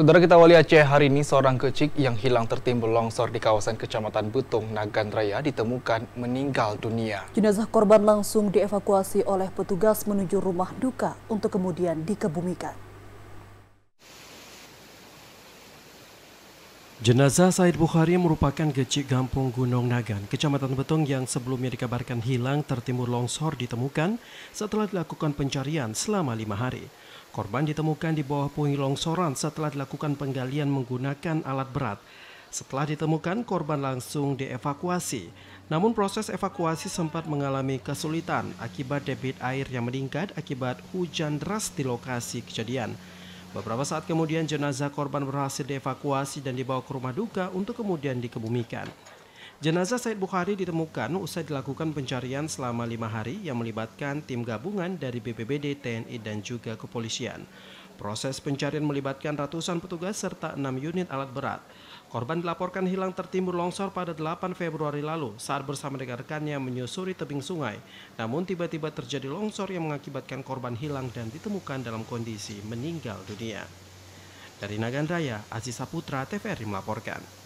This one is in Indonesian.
Saudara, kita awali Aceh hari ini, seorang kecik yang hilang tertimbun longsor di kawasan Kecamatan Betung, Nagan Raya ditemukan meninggal dunia. Jenazah korban langsung dievakuasi oleh petugas menuju rumah duka untuk kemudian dikebumikan. Jenazah Said Bukhari merupakan kecik Gampung Gunung Nagan, Kecamatan Betung yang sebelumnya dikabarkan hilang tertimbun longsor ditemukan setelah dilakukan pencarian selama 5 hari. Korban ditemukan di bawah puing longsoran setelah dilakukan penggalian menggunakan alat berat. Setelah ditemukan, korban langsung dievakuasi. Namun proses evakuasi sempat mengalami kesulitan akibat debit air yang meningkat akibat hujan deras di lokasi kejadian. Beberapa saat kemudian jenazah korban berhasil dievakuasi dan dibawa ke rumah duka untuk kemudian dikebumikan. Jenazah Said Bukhari ditemukan usai dilakukan pencarian selama 5 hari yang melibatkan tim gabungan dari BPBD, TNI, dan juga kepolisian. Proses pencarian melibatkan ratusan petugas serta 6 unit alat berat. Korban dilaporkan hilang tertimbun longsor pada 8 Februari lalu saat bersama dengan rekannya menyusuri tebing sungai. Namun tiba-tiba terjadi longsor yang mengakibatkan korban hilang dan ditemukan dalam kondisi meninggal dunia. Dari Nagan Raya, Aziz Saputra, TVRI melaporkan.